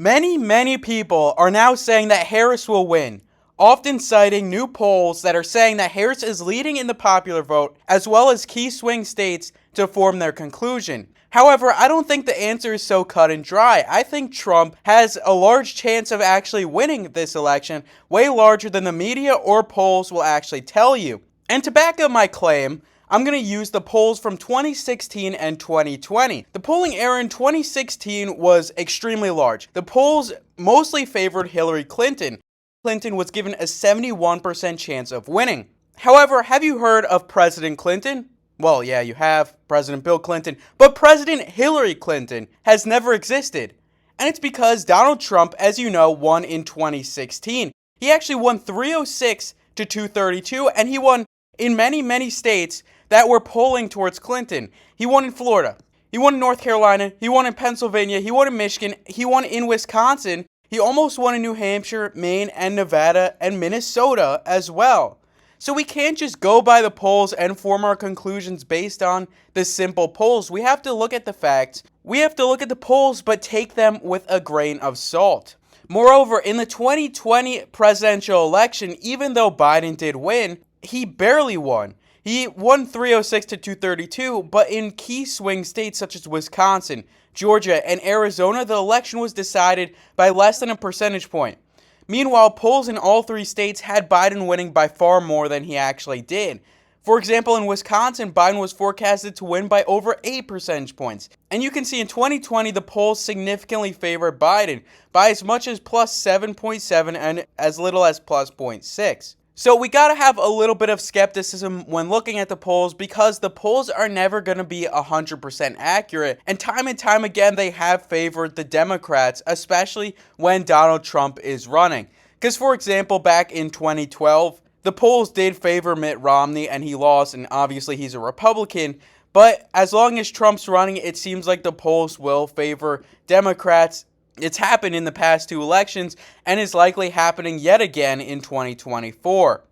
Many people are now saying that Harris will win, often citing new polls that are saying that Harris is leading in the popular vote, as well as key swing states to form their conclusion. However, I don't think the answer is so cut and dry. I think Trump has a large chance of actually winning this election, way larger than the media or polls will actually tell you. And to back up my claim, I'm going to use the polls from 2016 and 2020. The polling error in 2016 was extremely large. The polls mostly favored Hillary Clinton. Clinton was given a 71% chance of winning. However, have you heard of President Clinton? Well, yeah, you have, President Bill Clinton, but President Hillary Clinton has never existed. And it's because Donald Trump, as you know, won in 2016. He actually won 306 to 232, and he won in many states that were polling towards Clinton. He won in Florida, he won in North Carolina, he won in Pennsylvania, he won in Michigan, he won in Wisconsin, he almost won in New Hampshire, Maine, and Nevada, and Minnesota as well. So we can't just go by the polls and form our conclusions based on the simple polls. We have to look at the facts. We have to look at the polls, but take them with a grain of salt. Moreover, in the 2020 presidential election, even though Biden did win, he barely won. He won 306 to 232, but in key swing states such as Wisconsin, Georgia, and Arizona, the election was decided by less than a percentage point. Meanwhile, polls in all three states had Biden winning by far more than he actually did. For example, in Wisconsin, Biden was forecasted to win by over 8 percentage points. And you can see in 2020, the polls significantly favored Biden by as much as plus 7.7 and as little as plus 0.6. So we gotta have a little bit of skepticism when looking at the polls because the polls are never gonna be 100% accurate. And time again, they have favored the Democrats, especially when Donald Trump is running. Because for example, back in 2012, the polls did favor Mitt Romney and he lost, and obviously he's a Republican. But as long as Trump's running, it seems like the polls will favor Democrats. It's happened in the past two elections and is likely happening yet again in 2024.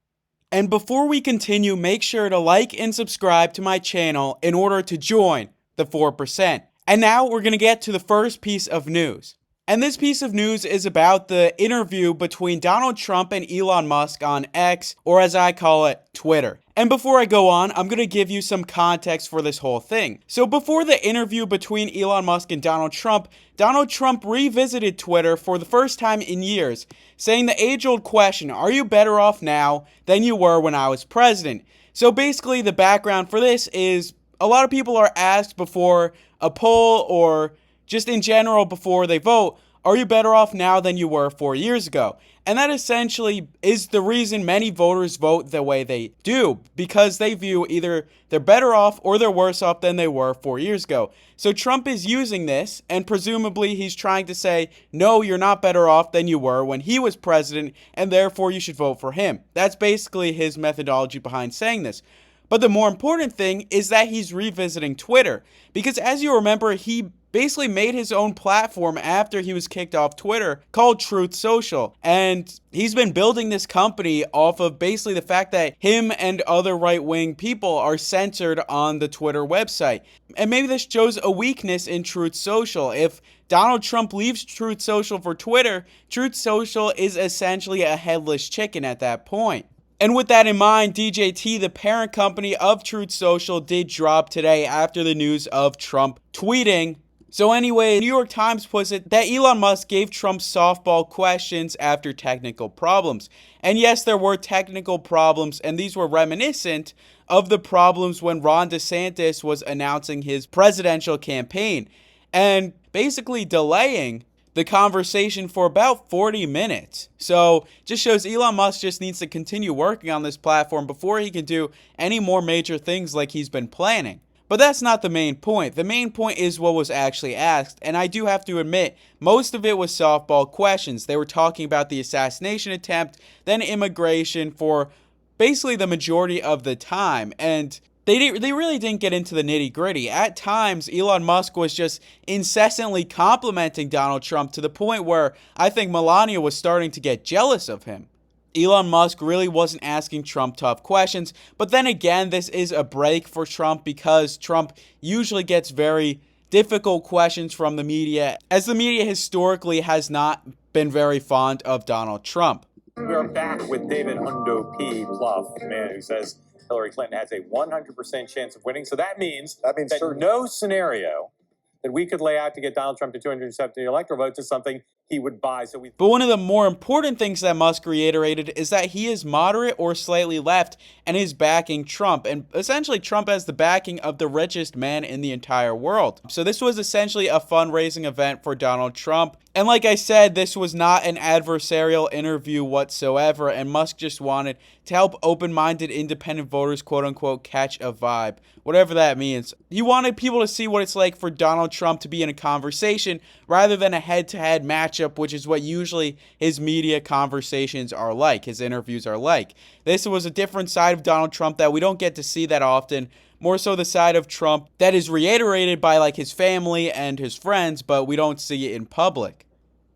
And before we continue, make sure to like and subscribe to my channel in order to join the 4%. And now we're going to get to the first piece of news. And this piece of news is about the interview between Donald Trump and Elon Musk on X, or as I call it, Twitter. And before I go on, I'm going to give you some context for this whole thing. So before the interview between Elon Musk and Donald Trump revisited Twitter for the first time in years, saying the age-old question, are you better off now than you were when I was president? So basically the background for this is a lot of people are asked before a poll or just in general before they vote, are you better off now than you were 4 years ago? And that essentially is the reason many voters vote the way they do, because they view either they're better off or they're worse off than they were 4 years ago. So Trump is using this, and presumably he's trying to say, no, you're not better off than you were when he was president, and therefore you should vote for him. That's basically his methodology behind saying this. But the more important thing is that he's revisiting Twitter, because as you remember, he basically made his own platform after he was kicked off Twitter called Truth Social. And he's been building this company off of basically the fact that him and other right-wing people are censored on the Twitter website. And maybe this shows a weakness in Truth Social. If Donald Trump leaves Truth Social for Twitter, Truth Social is essentially a headless chicken at that point. And with that in mind, DJT, the parent company of Truth Social, did drop today after the news of Trump tweeting. So anyway, New York Times puts it that Elon Musk gave Trump softball questions after technical problems. And yes, there were technical problems, and these were reminiscent of the problems when Ron DeSantis was announcing his presidential campaign and basically delaying the conversation for about 40 minutes. So just shows Elon Musk just needs to continue working on this platform before he can do any more major things like he's been planning. But that's not the main point. The main point is what was actually asked, and I do have to admit, most of it was softball questions. They were talking about the assassination attempt, then immigration for basically the majority of the time, and they really didn't get into the nitty-gritty. At times, Elon Musk was just incessantly complimenting Donald Trump to the point where I think Melania was starting to get jealous of him. Elon Musk really wasn't asking Trump tough questions, but then again, this is a break for Trump because Trump usually gets very difficult questions from the media, as the media historically has not been very fond of Donald Trump. We are back with David Hundo P. Pluff, the man who says Hillary Clinton has a 100% chance of winning. So that means that no scenario that we could lay out to get Donald Trump to 270 electoral votes is something he would buy. But one of the more important things that Musk reiterated is that he is moderate or slightly left and is backing Trump. And essentially, Trump has the backing of the richest man in the entire world. So this was essentially a fundraising event for Donald Trump. And like I said, this was not an adversarial interview whatsoever, and Musk just wanted to help open-minded independent voters, quote-unquote, catch a vibe, whatever that means. He wanted people to see what it's like for Donald Trump to be in a conversation rather than a head-to-head matchup, which is what usually his media conversations are like, his interviews are like. This was a different side of Donald Trump that we don't get to see that often. More so the side of Trump that is reiterated by like his family and his friends, but we don't see it in public.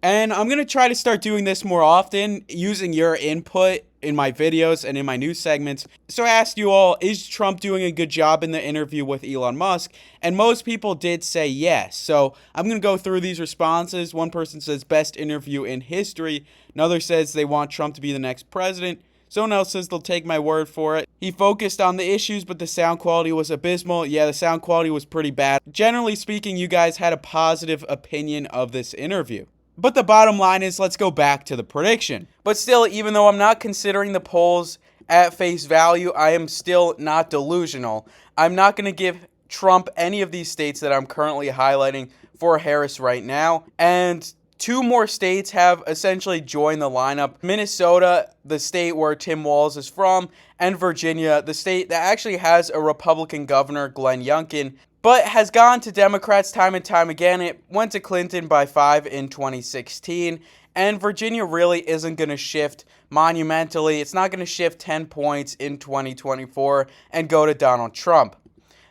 And I'm going to try to start doing this more often, using your input in my videos and in my news segments. So I asked you all, is Trump doing a good job in the interview with Elon Musk? And most people did say yes. So I'm going to go through these responses. One person says best interview in history. Another says they want Trump to be the next president. Someone else says they'll take my word for it. He focused on the issues, but the sound quality was abysmal. Yeah, the sound quality was pretty bad. Generally speaking, you guys had a positive opinion of this interview. But the bottom line is, let's go back to the prediction. But still, even though I'm not considering the polls at face value, I am still not delusional. I'm not going to give Trump any of these states that I'm currently highlighting for Harris right now. And two more states have essentially joined the lineup. Minnesota, the state where Tim Walz is from, and Virginia, the state that actually has a Republican governor, Glenn Youngkin, but has gone to Democrats time and time again. It went to Clinton by 5 in 2016, and Virginia really isn't going to shift monumentally. It's not going to shift 10 points in 2024 and go to Donald Trump.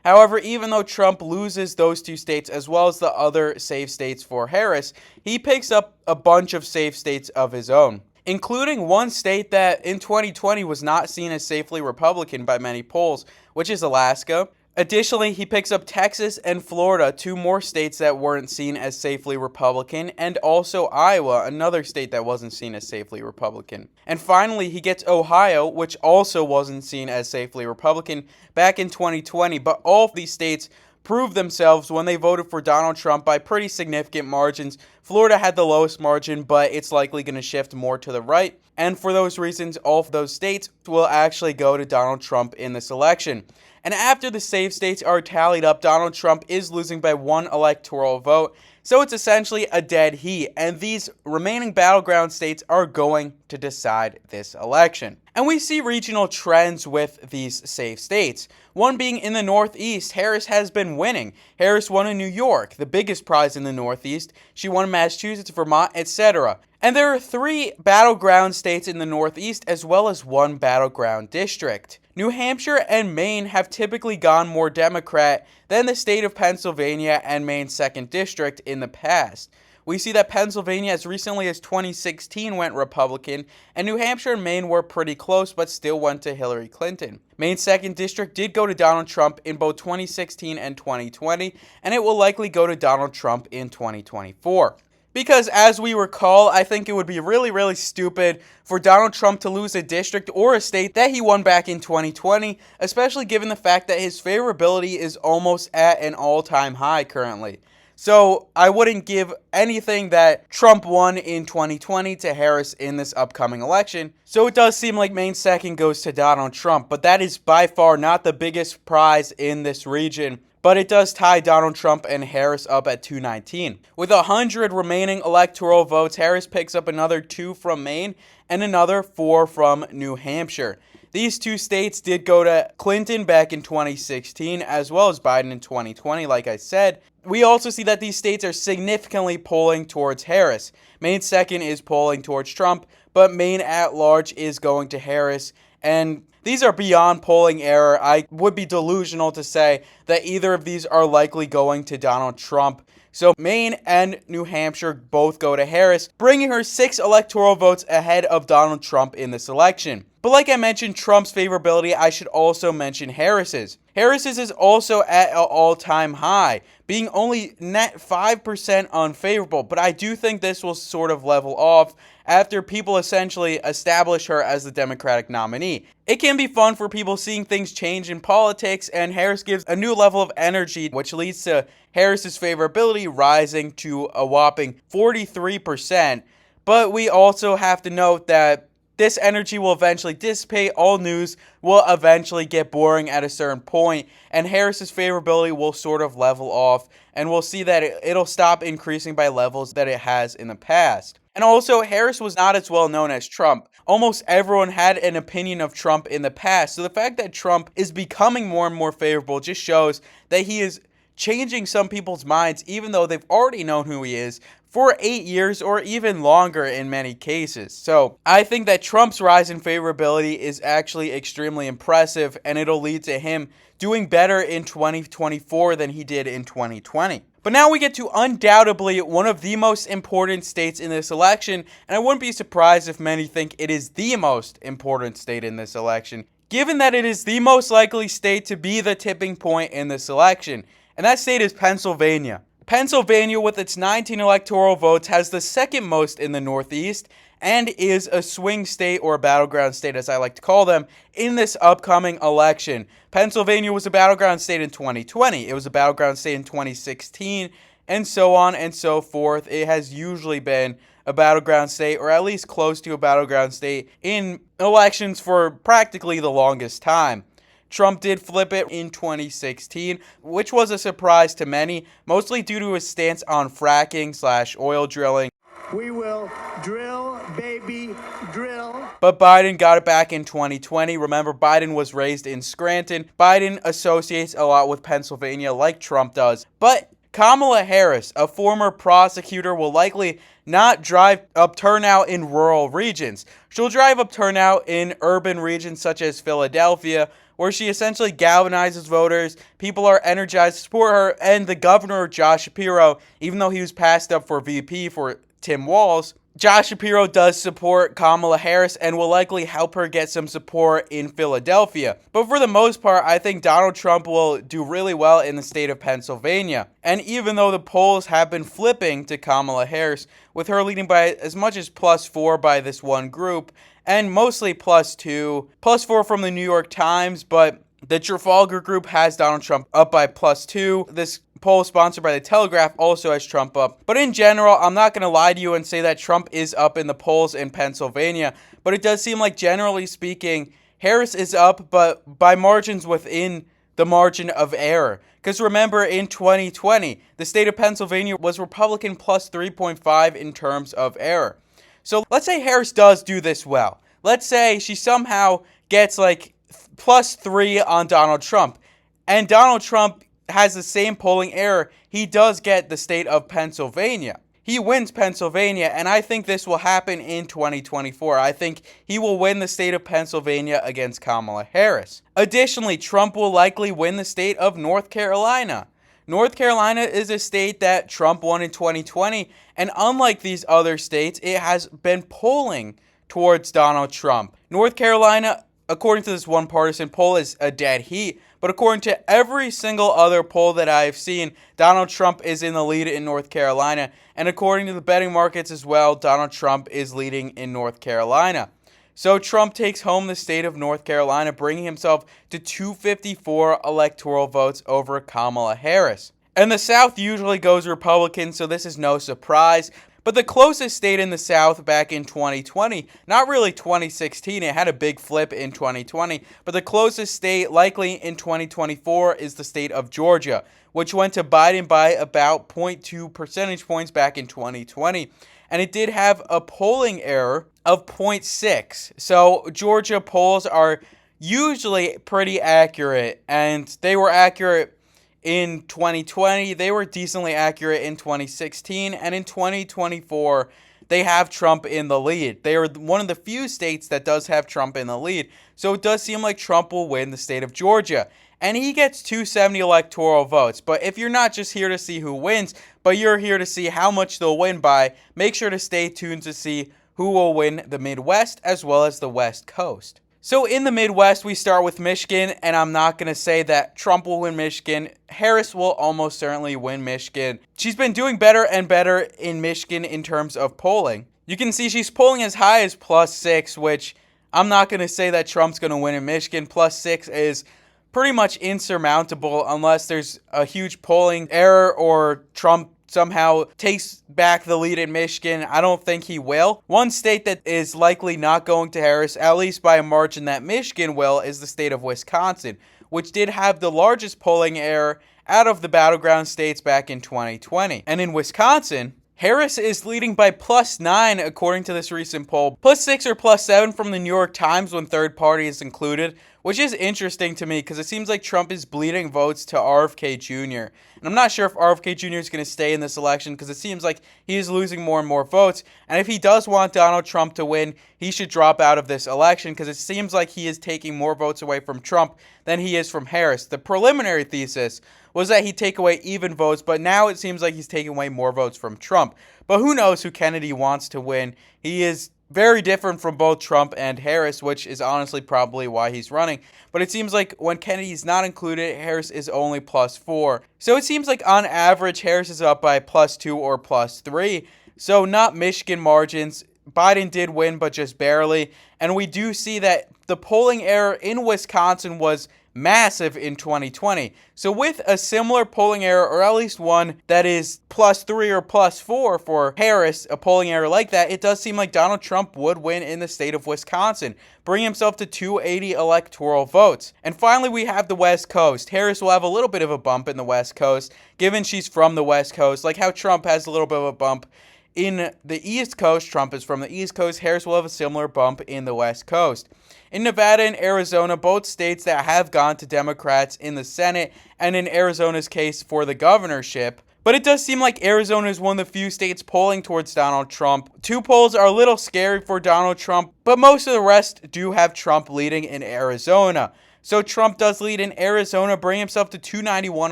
However, even though Trump loses those two states as well as the other safe states for Harris, he picks up a bunch of safe states of his own, including one state that in 2020 was not seen as safely Republican by many polls, which is Alaska. Additionally, he picks up Texas and Florida, two more states that weren't seen as safely Republican, and also Iowa, another state that wasn't seen as safely Republican. And finally, he gets Ohio, which also wasn't seen as safely Republican back in 2020, but all of these states proved themselves when they voted for Donald Trump by pretty significant margins. Florida had the lowest margin, but it's likely going to shift more to the right. And for those reasons, all of those states will actually go to Donald Trump in this election. And after the safe states are tallied up, Donald Trump is losing by 1 electoral vote. So it's essentially a dead heat, and these remaining battleground states are going to decide this election. And we see regional trends with these safe states. One being in the Northeast, Harris has been winning. Harris won in New York, the biggest prize in the Northeast. She won in Massachusetts, Vermont, etc. And there are 3 battleground states in the Northeast as well as 1 battleground district. New Hampshire and Maine have typically gone more Democrat than the state of Pennsylvania and Maine's 2nd District in the past. We see that Pennsylvania as recently as 2016 went Republican, and New Hampshire and Maine were pretty close but still went to Hillary Clinton. Maine's 2nd District did go to Donald Trump in both 2016 and 2020, and it will likely go to Donald Trump in 2024. Because as we recall, I think it would be really stupid for Donald Trump to lose a district or a state that he won back in 2020, especially given the fact that his favorability is almost at an all-time high currently. So I wouldn't give anything that Trump won in 2020 to Harris in this upcoming election. So it does seem like Maine's 2nd goes to Donald Trump, but that is by far not the biggest prize in this region. But it does tie Donald Trump and Harris up at 219. With 100 remaining electoral votes, Harris picks up another 2 from Maine and another 4 from New Hampshire. These 2 states did go to Clinton back in 2016 as well as Biden in 2020, like I said. We also see that these states are significantly polling towards Harris. Maine's 2nd is polling towards Trump, but Maine at large is going to Harris. And these are beyond polling error. I would be delusional to say that either of these are likely going to Donald Trump. So Maine and New Hampshire both go to Harris, bringing her 6 electoral votes ahead of Donald Trump in this election. But like I mentioned Trump's favorability, I should also mention Harris's. Harris's is also at an all-time high, being only net 5% unfavorable, but I do think this will sort of level off after people essentially establish her as the Democratic nominee. It can be fun for people seeing things change in politics, and Harris gives a new level of energy, which leads to Harris's favorability rising to a whopping 43%, but we also have to note that this energy will eventually dissipate, all news will eventually get boring at a certain point, and Harris's favorability will sort of level off, and we'll see that it'll stop increasing by levels that it has in the past. And also, Harris was not as well known as Trump. Almost everyone had an opinion of Trump in the past, so the fact that Trump is becoming more and more favorable just shows that he is changing some people's minds, even though they've already known who he is for 8 years or even longer in many cases. So I think that Trump's rise in favorability is actually extremely impressive, and it'll lead to him doing better in 2024 than he did in 2020. But now we get to undoubtedly one of the most important states in this election, and I wouldn't be surprised if many think it is the most important state in this election, given that it is the most likely state to be the tipping point in this election, and that state is Pennsylvania. Pennsylvania, with its 19 electoral votes, has the second most in the Northeast and is a swing state, or a battleground state as I like to call them, in this upcoming election. Pennsylvania was a battleground state in 2020, it was a battleground state in 2016, and so on and so forth. It has usually been a battleground state, or at least close to a battleground state, in elections for practically the longest time. Trump did flip it in 2016, which was a surprise to many, mostly due to his stance on fracking/oil drilling. We will drill, baby, drill. But Biden got it back in 2020. Remember, Biden was raised in Scranton. Biden associates a lot with Pennsylvania like Trump does. But Kamala Harris, a former prosecutor, will likely not drive up turnout in rural regions. She'll drive up turnout in urban regions such as Philadelphia, where she essentially galvanizes voters. People are energized to support her, and the governor, Josh Shapiro, even though he was passed up for VP for Tim Walz, Josh Shapiro does support Kamala Harris and will likely help her get some support in Philadelphia. But for the most part, I think Donald Trump will do really well in the state of Pennsylvania. And even though the polls have been flipping to Kamala Harris, with her leading by as much as +4 by this one group, and mostly +2, +4 from the New York Times, but the Trafalgar Group has Donald Trump up by +2. This poll sponsored by The Telegraph also has Trump up. But in general, I'm not going to lie to you and say that Trump is up in the polls in Pennsylvania, but it does seem like, generally speaking, Harris is up, but by margins within the margin of error. Because remember, in 2020, the state of Pennsylvania was Republican +3.5 in terms of error. So let's say Harris does do this well. Let's say she somehow gets like +3 on Donald Trump, and Donald Trump has the same polling error. He does get the state of Pennsylvania. He wins Pennsylvania, and I think this will happen in 2024. I think he will win the state of Pennsylvania against Kamala Harris. Additionally, Trump will likely win the state of North Carolina. North Carolina is a state that Trump won in 2020, and unlike these other states, it has been polling towards Donald Trump. North Carolina, according to this one partisan poll, is a dead heat, but according to every single other poll that I've seen, Donald Trump is in the lead in North Carolina, and according to the betting markets as well, Donald Trump is leading in North Carolina. So Trump takes home the state of North Carolina, bringing himself to 254 electoral votes over Kamala Harris. And the South usually goes Republican, so this is no surprise. But the closest state in the South back in 2020, not really 2016, it had a big flip in 2020, but the closest state likely in 2024 is the state of Georgia, which went to Biden by about 0.2 percentage points back in 2020. And it did have a polling error of 0.6. So Georgia polls are usually pretty accurate, and they were accurate in 2020, they were decently accurate in 2016, and in 2024, they have Trump in the lead. They are one of the few states that does have Trump in the lead, so it does seem like Trump will win the state of Georgia. And he gets 270 electoral votes, but if you're not just here to see who wins, but you're here to see how much they'll win by, make sure to stay tuned to see who will win the Midwest as well as the West Coast. So in the Midwest, we start with Michigan, and I'm not going to say that Trump will win Michigan. Harris will almost certainly win Michigan. She's been doing better and better in Michigan in terms of polling. You can see she's polling as high as +6, which I'm not going to say that Trump's going to win in Michigan. +6 is pretty much insurmountable unless there's a huge polling error or Trump somehow takes back the lead in Michigan. I don't think he will. One state that is likely not going to Harris, at least by a margin that Michigan will, is the state of Wisconsin, which did have the largest polling error out of the battleground states back in 2020. And in Wisconsin, Harris is leading by +9 according to this recent poll. +6 or +7 from the New York Times when third party is included, which is interesting to me because it seems like Trump is bleeding votes to RFK Jr. And I'm not sure if RFK Jr. is going to stay in this election because it seems like he is losing more and more votes. And if he does want Donald Trump to win, he should drop out of this election because it seems like he is taking more votes away from Trump than he is from Harris. The preliminary thesis was that he'd take away even votes, but now it seems like he's taking away more votes from Trump. But who knows who Kennedy wants to win. He is very different from both Trump and Harris, which is honestly probably why he's running. But it seems like when Kennedy's not included, Harris is only +4. So it seems like on average, Harris is up by +2 or +3. So not Michigan margins. Biden did win, but just barely. And we do see that the polling error in Wisconsin was massive in 2020. So with a similar polling error, or at least one that is +3 or +4 for Harris, a polling error like that, it does seem like Donald Trump would win in the state of Wisconsin, bringing himself to 280 electoral votes. And finally, we have the West Coast. Harris will have a little bit of a bump in the West Coast, given she's from the West Coast, like how Trump has a little bit of a bump in the East Coast. Trump is from the East Coast. Harris will have a similar bump in the West Coast. In Nevada and Arizona, both states that have gone to Democrats in the Senate, and in Arizona's case for the governorship. But it does seem like Arizona is one of the few states polling towards Donald Trump. Two polls are a little scary for Donald Trump, but most of the rest do have Trump leading in Arizona. So Trump does lead in Arizona, bringing himself to 291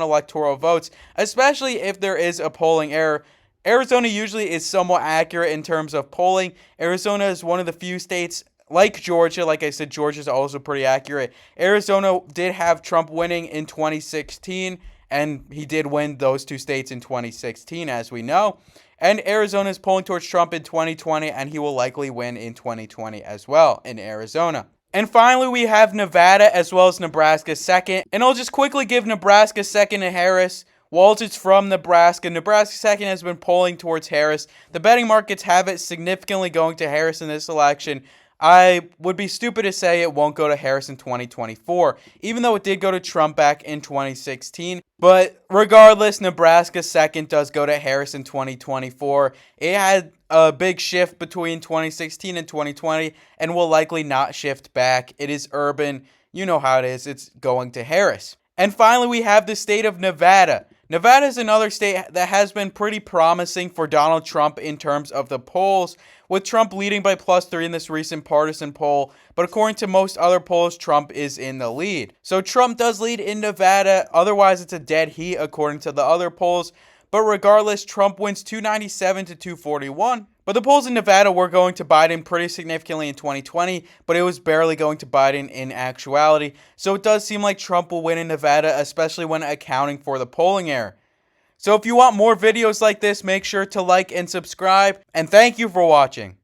electoral votes, especially if there is a polling error. Arizona usually is somewhat accurate in terms of polling. Arizona is one of the few states, like Georgia, like I said, Georgia is also pretty accurate. Arizona did have Trump winning in 2016, and he did win those two states in 2016, as we know. And Arizona is polling towards Trump in 2020, and he will likely win in 2020 as well in Arizona. And finally, we have Nevada as well as Nebraska second. And I'll just quickly give Nebraska second to Harris. Walters from Nebraska. Nebraska second has been polling towards Harris. The betting markets have it significantly going to Harris in this election. I would be stupid to say it won't go to Harris in 2024, even though it did go to Trump back in 2016. But regardless, Nebraska second does go to Harris in 2024. It had a big shift between 2016 and 2020 and will likely not shift back. It is urban. You know how it is. It's going to Harris. And finally, we have the state of Nevada. Nevada is another state that has been pretty promising for Donald Trump in terms of the polls, with Trump leading by +3 in this recent partisan poll, but according to most other polls, Trump is in the lead. So Trump does lead in Nevada, otherwise it's a dead heat according to the other polls, but regardless, Trump wins 297 to 241. But the polls in Nevada were going to Biden pretty significantly in 2020, but it was barely going to Biden in actuality. So it does seem like Trump will win in Nevada, especially when accounting for the polling error. So if you want more videos like this, make sure to like and subscribe, and thank you for watching.